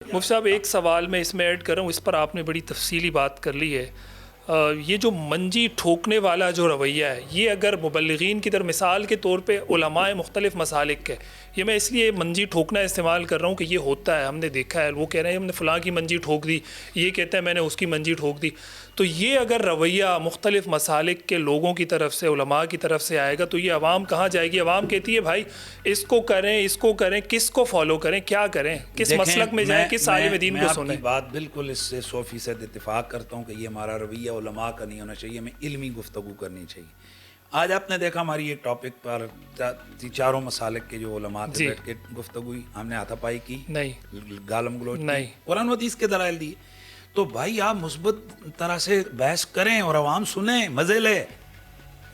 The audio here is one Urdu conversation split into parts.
مفتی صاحب ایک سوال میں اس میں ایڈ کر رہا ہوں، اس پر آپ نے بڑی تفصیلی بات کر لی ہے. یہ جو منجی ٹھوکنے والا جو رویہ ہے، یہ اگر مبلغین کی طرف مثال کے طور پہ علماء مختلف مسالک کے، یہ میں اس لیے منجی ٹھوکنا استعمال کر رہا ہوں کہ یہ ہوتا ہے، ہم نے دیکھا ہے، وہ کہہ رہے ہیں ہم نے فلاں کی منجی ٹھوک دی، یہ کہتے ہیں میں نے اس کی منجی ٹھوک دی. تو یہ اگر رویہ مختلف مسالک کے لوگوں کی طرف سے، علماء کی طرف سے آئے گا تو یہ عوام کہاں جائے گی؟ عوام کہتی ہے بھائی اس کو کریں، اس کو کریں، کس کو فالو کریں، کیا کریں، کس مسلک میں جائیں، کس عالم دین کو سنیں؟ میں آپ کی بات بالکل اس سے 100% اتفاق کرتا ہوں کہ یہ ہمارا رویہ علماء کا نہیں ہونا چاہیے، ہمیں علمی گفتگو کرنی چاہیے. آج آپ نے دیکھا ہماری ایک ٹاپک پر چاروں مسالک کے جو علماء تھے بیٹھ کے گفتگو ہوئی، ہم نے ہاتھا پائی کی نہیں، گالم گلوچ نہیں، قرآن و حدیث کے دلائل دیے. تو بھائی آپ مثبت طرح سے بحث کریں اور عوام سنیں، مزے لے،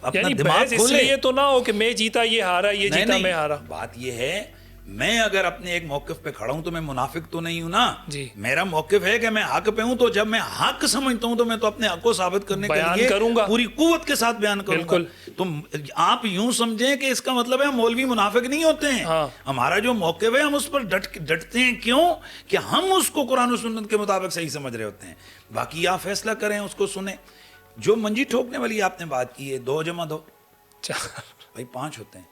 اپنا یعنی دماغ بحث اس کھولے. لیے تو نہ ہو کہ میں جیتا یہ ہارا، یہ جیتا میں ہارا. بات یہ ہے میں اگر اپنے ایک موقف پہ کھڑا ہوں تو میں منافق تو نہیں ہوں نا. جی، میرا موقف ہے کہ میں حق پہ ہوں، تو جب میں حق سمجھتا ہوں تو میں تو اپنے حق کو ثابت کرنے کے بیان لیے کروں گا، پوری قوت کے ساتھ بیان کروں گا. تو آپ یوں سمجھیں کہ اس کا مطلب ہے ہم مولوی منافق نہیں ہوتے ہیں. ہمارا جو موقف ہے ہم اس پر ڈٹتے ہیں. کیوں؟ کہ ہم اس کو قرآن و سنت کے مطابق صحیح سمجھ رہے ہوتے ہیں. باقی آپ فیصلہ کریں، اس کو سنیں. جو منجی ٹھوکنے والی آپ نے بات کی ہے، 2 + 2 بھائی 5 ہوتے ہیں،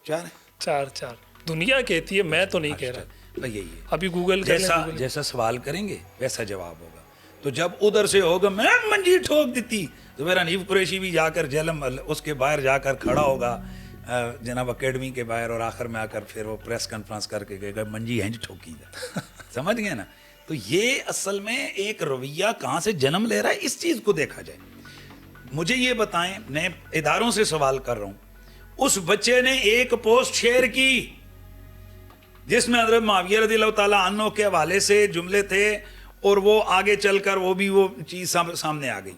4 ہیں. 4 دنیا کہتی ہے، میں تو نہیں کہہ رہا. بھائی یہی ہے، ابھی گوگل جیسا سوال کریں گے ویسا جواب ہوگا. تو جب ادھر سے ہوگا میں منجی ٹھوک دیتی، تو میرا حنیف قریشی بھی جا کر جہلم اس کے باہر جا کر کھڑا ہوگا جناب اکیڈمی کے باہر، اور آخر میں آ کر پھر وہ پریس کانفرنس کر کے کہے گا منجی ہنج ٹھوکی جا. سمجھ گئے نا؟ تو یہ اصل میں ایک رویہ کہاں سے جنم لے رہا ہے، اس چیز کو دیکھا جائے. مجھے یہ بتائیں، میں اداروں سے سوال کر رہا ہوں، اس بچے نے ایک پوسٹ شیئر کی جس میں حضرت معاویہ رضی اللہ تعالیٰ عنہ کے حوالے سے جملے تھے، اور وہ آگے چل کر وہ چیز سامنے آ گئی.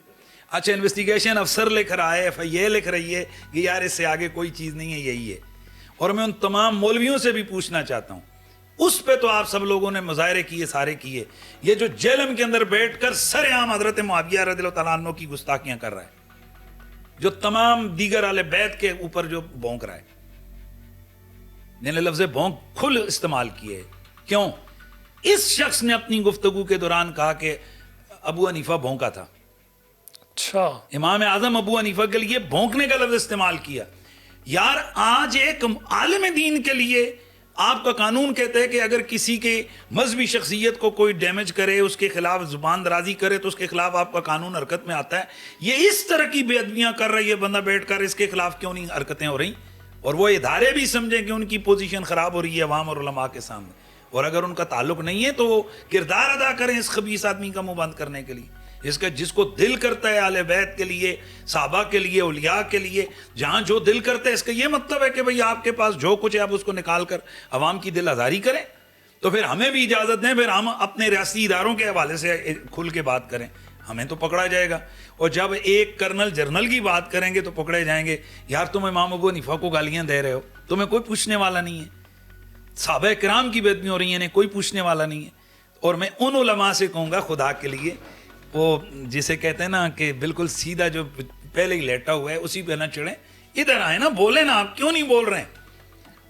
اچھا، انویسٹیگیشن افسر لکھ رہا ہے، FIA لکھ رہی ہے کہ یار اس سے آگے کوئی چیز نہیں ہے، یہی ہے. اور میں ان تمام مولویوں سے بھی پوچھنا چاہتا ہوں، اس پہ تو آپ سب لوگوں نے مظاہرے کیے، سارے کیے. یہ جو جیلم کے اندر بیٹھ کر سر عام حضرت معاویہ رضی اللہ تعالیٰ عنہ کی گستاخیاں کر رہا ہے، جو تمام دیگر اہل بیت کے اوپر جو بھونک رہا ہے، نے لفظ بھونک کھل استعمال کیے. کیوں؟ اس شخص نے اپنی گفتگو کے دوران کہا کہ ابو حنیفہ بھونکا تھا. اچھا، امام اعظم ابو حنیفہ کے لیے بھونکنے کا لفظ استعمال کیا. یار آج ایک عالم دین کے لیے آپ کا قانون کہتا ہے کہ اگر کسی کے مذہبی شخصیت کو کوئی ڈیمیج کرے، اس کے خلاف زبان درازی کرے، تو اس کے خلاف آپ کا قانون حرکت میں آتا ہے. یہ اس طرح کی بے ادبیاں کر رہی ہے بندہ بیٹھ کر، اس کے خلاف کیوں نہیں حرکتیں ہو رہی؟ اور وہ ادارے بھی سمجھیں کہ ان کی پوزیشن خراب ہو رہی ہے عوام اور علماء کے سامنے، اور اگر ان کا تعلق نہیں ہے تو وہ کردار ادا کریں اس خبیث آدمی کا منہ بند کرنے کے لیے. اس کا جس کو دل کرتا ہے اہل بیت کے لیے، صحابہ کے لیے، اولیاء کے لیے، جہاں جو دل کرتا ہے، اس کا یہ مطلب ہے کہ بھئی آپ کے پاس جو کچھ ہے آپ اس کو نکال کر عوام کی دل آزاری کریں. تو پھر ہمیں بھی اجازت دیں، پھر ہم اپنے ریاستی اداروں کے حوالے سے کھل کے بات کریں، ہمیں تو پکڑا جائے گا. اور جب ایک کرنل جرنل کی بات کریں گے تو پکڑے جائیں گے. یار تم امام ابو حنیفہ کو گالیاں دے رہے ہو، تمہیں کوئی پوچھنے والا نہیں ہے. صحابہ کرام کی بے ادبی ہو رہی ہیں، کوئی پوچھنے والا نہیں ہے. اور میں ان علماء سے کہوں گا خدا کے لیے، وہ جسے کہتے ہیں نا کہ بالکل سیدھا جو پہلے ہی لیٹا ہوا ہے اسی پہ نہ چڑھیں، ادھر آئے نا، بولیں نا. آپ کیوں نہیں بول رہے ہیں؟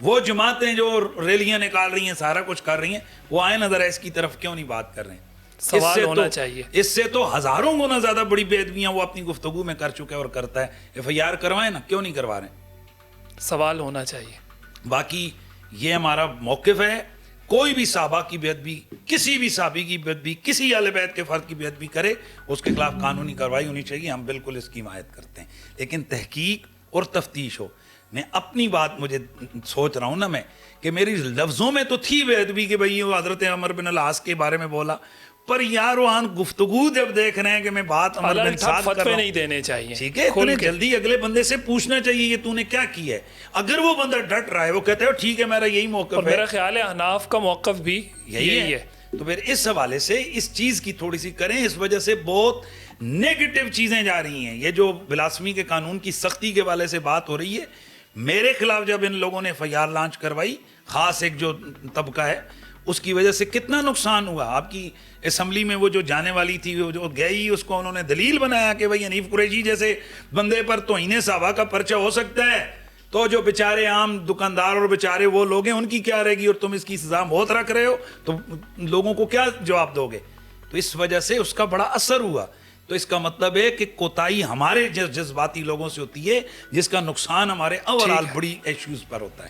وہ جماعتیں جو ریلیاں نکال رہی ہیں، سارا کچھ کر رہی ہیں، وہ آئے نظر ہے اس کی طرف کیوں نہیں بات کر رہے ہیں؟ سوال ہونا چاہیے. اس سے تو ہزاروں گنا زیادہ بڑی بے ادبیاں وہ اپنی گفتگو میں کر چکے اور کرتا ہے. FIR کروائیں نا، کیوں نہیں کروا رہے ہیں؟ سوال ہونا چاہیے. باقی یہ ہمارا موقف ہے، کوئی بھی صحابہ کی بے ادبی، کسی بھی صحابی کی بے ادبی، کسی اہل بیت کے فرد کی بے ادبی کرے، اس کے خلاف قانونی کارروائی ہونی چاہیے. ہم بالکل اس کی حمایت کرتے ہیں، لیکن تحقیق اور تفتیش ہو. میں اپنی بات مجھے سوچ رہا ہوں نا میں کہ میری لفظوں میں تو تھی بے ادبی کہ بھئی وہ حضرت عمر بن العاص کے بارے میں بولا، پر یار وہاں گفتگو جب دیکھ رہے ہیں کہ میں بات عمر بن سعد کر رہا ہوں، نہیں دینے چاہیے. ٹھیک ہے، اتنے جلدی اگلے بندے سے پوچھنا چاہیے یہ تو نے کیا کیا ہے. اگر وہ بندہ ڈٹ رہا ہے، وہ کہتا ہے ٹھیک ہے میرا یہی موقف ہے، میرا خیال ہے احناف کا موقف بھی یہی ہے. تو پھر اس حوالے سے اس چیز کی تھوڑی سی کریں. اس وجہ سے بہت نیگیٹو چیزیں جا رہی ہیں. یہ جو بلاسمی کے قانون کی سختی کے حوالے سے بات ہو رہی ہے، میرے خلاف جب ان لوگوں نے FIR لانچ کروائی، خاص ایک جو طبقہ ہے، اس کی وجہ سے کتنا نقصان ہوا. آپ کی اسمبلی میں وہ جو جانے والی تھی، وہ جو گئی، اس کو انہوں نے دلیل بنایا کہ بھئی حنیف قریشی جیسے بندے پر توہین صحابہ کا پرچہ ہو سکتا ہے. تو جو بیچارے عام دکاندار اور بیچارے وہ لوگ ہیں ان کی کیا رہے گی؟ اور تم اس کی سزا بہت رکھ رہے ہو تو لوگوں کو کیا جواب دو گے؟ تو اس وجہ سے اس کا بڑا اثر ہوا. تو اس کا مطلب ہے کہ کوتاہی ہمارے جذباتی لوگوں سے ہوتی ہے، جس کا نقصان ہمارے اوورال بڑی ایشوز پر ہوتا ہے.